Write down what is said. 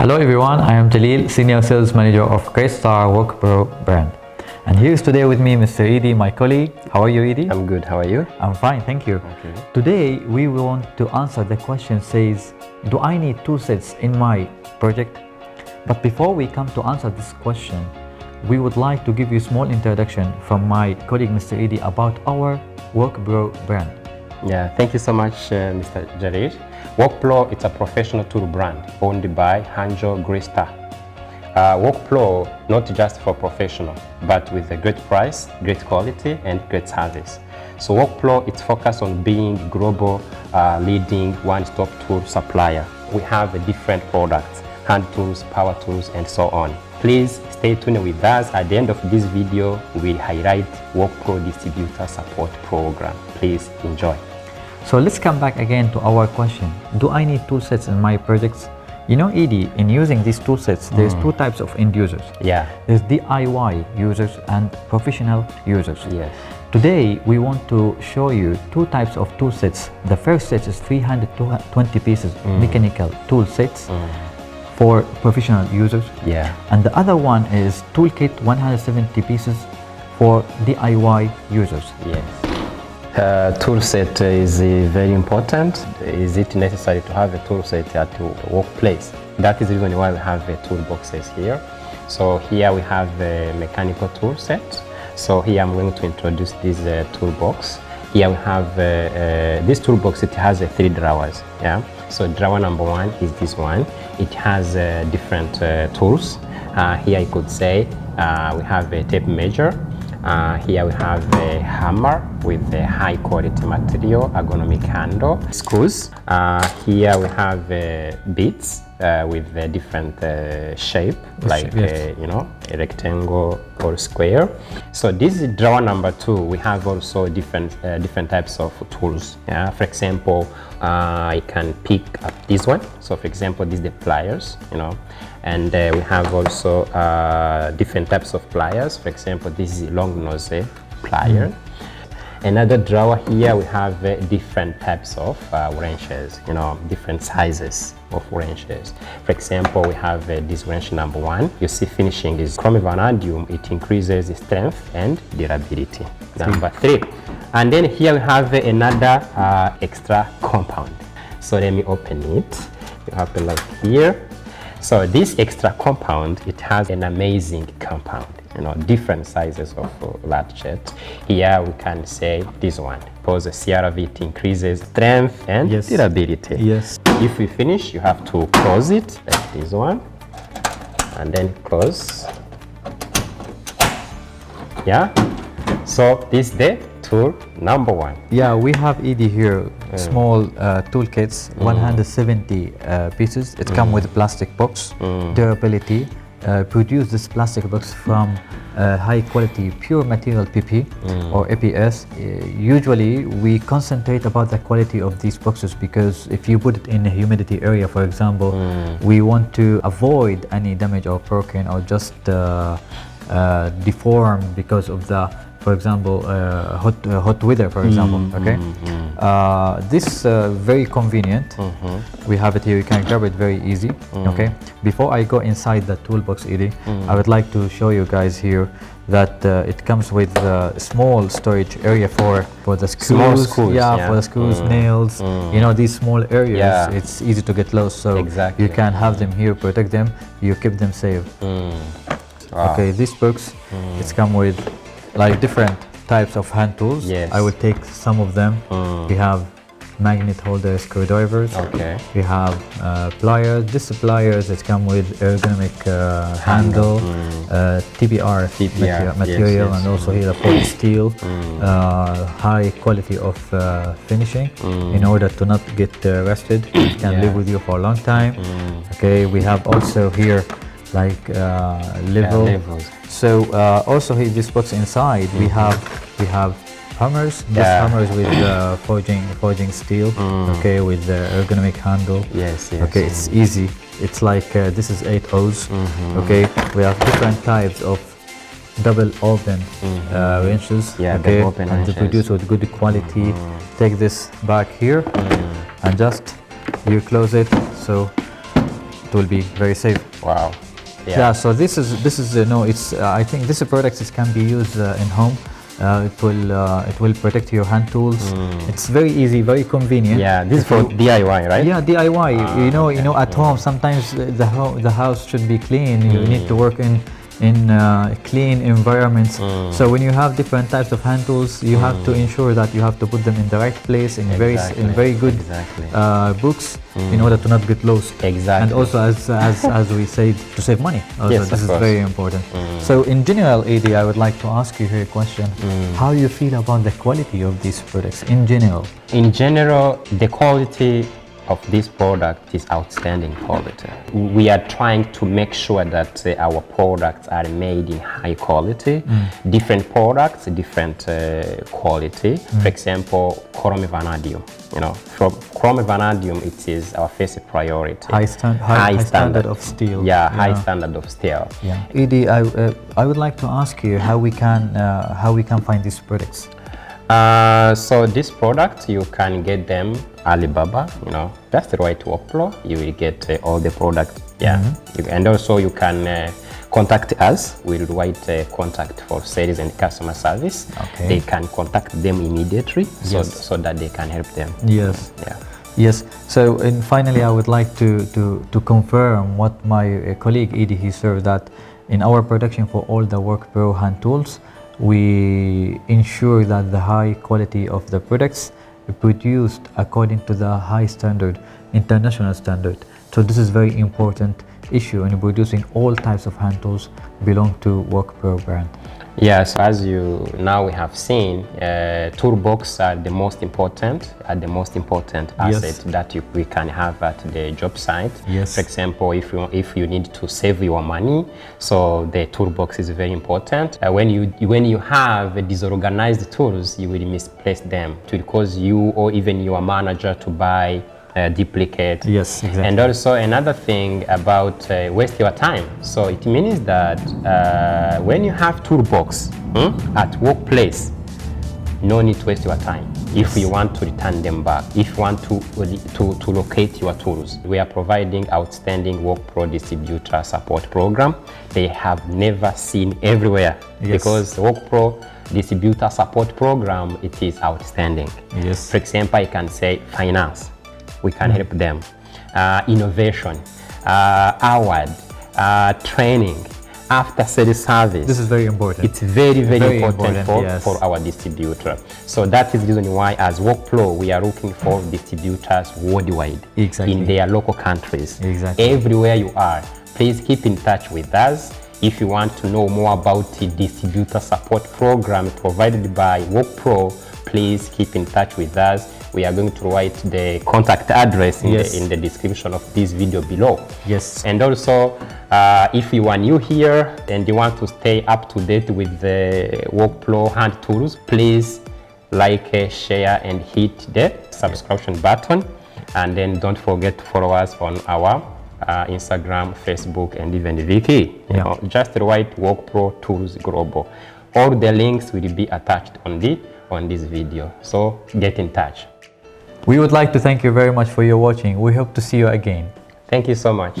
Hello everyone, I am Jalil, Senior Sales Manager of GreatStar WORKPRO brand. And here is today with me Mr. Edie, my colleague. How are you, Edie? I'm good, how are you? I'm fine, thank you. Okay. Today we want to answer the question says, do I need tool sets in my project? But before we come to answer this question, we would like to give you a small introduction from my colleague Mr. Edie about our WORKPRO brand. Yeah, thank you so much, Mr. Jalil. WORKPRO, it's a professional tool brand owned by GreatStar. WORKPRO, not just for professional, but with a great price, great quality, and great service. So WORKPRO, it's focused on being global leading one-stop tool supplier. We have different products, hand tools, power tools, and so on. Please stay tuned with us. At the end of this video, we'll highlight WORKPRO Distributor Support Program. Please enjoy. So let's come back again to our question. Do I need tool sets in my projects? You know, Edie, in using these tool sets, there's two types of end users. Yeah. There's DIY users and professional users. Yes. Today, we want to show you two types of tool sets. The first set is 320 pieces mechanical tool sets for professional users. Yeah. And the other one is toolkit 170 pieces for DIY users. Yes. Tool set is very important. Is it necessary to have a tool set at your workplace? That is the reason why we have toolboxes here. So here we have a mechanical tool set. So here I'm going to introduce this toolbox. Here we have this toolbox. It has 3 drawers. Yeah. So drawer number 1 is this one. It has different tools. Here I could say we have a tape measure. Here we have a hammer with a high quality material, ergonomic handle, screws. Here we have bits with a different shape, like you know, a rectangle or square. So this is drawer number 2. We have also different types of tools. Yeah? For example, I can pick up this one. So for example, this is the pliers, you know. And we have also different types of pliers. For example, this is a long nose plier. Another drawer here, we have different types of wrenches, you know, different sizes of wrenches. For example, we have this wrench number 1. You see finishing is chrome vanadium. It increases strength and durability. Number 3. And then here we have another extra compound. So let me open it. You have to look here. So this extra compound, it has an amazing compound, you know, different sizes of latchet. Here we can say this one, because the CRV, it increases strength and durability. Yes. If we finish, you have to close it, like this one, and then close. Yeah. So this is the tool number 1. Yeah, we have Edie here, small toolkits, 170 pieces. It comes with a plastic box, durability. Produce this plastic box from high quality pure material PP or APS. Usually we concentrate about the quality of these boxes because if you put it in a humidity area, for example, we want to avoid any damage or broken or just deformed because of the, for example, hot weather, for example. Okay, this very convenient. We have it here. You can grab it very easy. Okay. Before I go inside the toolbox, Edie, I would like to show you guys here that it comes with a small storage area for the screws. Small screws, yeah, for the screws, nails. You know, these small areas. It's easy to get lost. So you can have them here, protect them. You keep them safe. Okay, this box, it's come with like different types of hand tools. I will take some of them. We have magnet holder screwdrivers. Okay. We have pliers. This pliers that come with ergonomic handle, TBR material, and also here a pot steel, high quality of finishing in order to not get rusted. It can live with you for a long time. Okay. We have also here like levels. So also here this box inside we have hammers. This hammers with forging steel. Okay, with the ergonomic handle. Okay, it's easy. It's like this is 8 O's. Okay, we have different types of double open wrenches. Okay, and they produce with good quality. Take this back here and just you close it. So will be very safe. Wow. Yeah. So this is no. It's I think this product can be used in home. It will protect your hand tools. It's very easy, very convenient. Yeah, this is for DIY, right? Yeah, DIY. You know, at home sometimes the house should be clean. You need to work in clean environments. So when you have different types of hand tools, you have to ensure that you have to put them in the right place in very good books in order to not get lost. Exactly. And also as we said, to save money. Also, yes, this is very important. So in general, Edie, I would like to ask you here a question. How do you feel about the quality of these products in general? In general, the quality of this product is outstanding quality. We are trying to make sure that our products are made in high quality. Different products, different quality. For example, chrome vanadium. You know, from chrome vanadium, it is our first priority. High standard of steel. Yeah, high standard of steel. Yeah. Edie, I would like to ask you how we can find these products. So this product, you can get them Alibaba, you know, that's the right WORKPRO. You will get all the products. Yeah. And also you can contact us. We'll write a contact for sales and customer service. Okay. They can contact them immediately so that they can help them. Yes. Yeah. Yes. So, and finally, I would like to confirm what my colleague Edie he served, that in our production for all the WORKPRO hand tools, we ensure that the high quality of the products are produced according to the high standard, international standard. So this is very important issue, and producing all types of hand tools belong to WORKPRO brand. Yes, as you now we have seen, toolbox are the most important, asset that we can have at the job site. Yes. For example, if you need to save your money, so the toolbox is very important. When you have disorganized tools, you will misplace them. It will cause you or even your manager to buy duplicate. Yes, exactly. And also another thing about waste your time. So it means that when you have toolbox at workplace, no need to waste your time. If you want to return them back, if you want to locate your tools, we are providing outstanding WORKPRO distributor support program. They have never seen everywhere. Because WORKPRO distributor support program, it is outstanding. Yes. For example, I can say finance. We can help them. Innovation, award, training, after sales service. This is very important. It's very important for our distributor. So that is the reason why as WORKPRO we are looking for distributors worldwide. Exactly. In their local countries. Exactly. Everywhere you are, please keep in touch with us. If you want to know more about the distributor support program provided by WORKPRO, please keep in touch with us. We are going to write the contact address in the description of this video below. Yes. And also, if you are new here and you want to stay up to date with the WORKPRO hand tools, please like, share, and hit the subscription button. And then don't forget to follow us on our Instagram, Facebook, and even Viki. You know, just write WORKPRO Tools Global. All the links will be attached on this video. So get in touch. We would like to thank you very much for your watching. We hope to see you again. Thank you so much.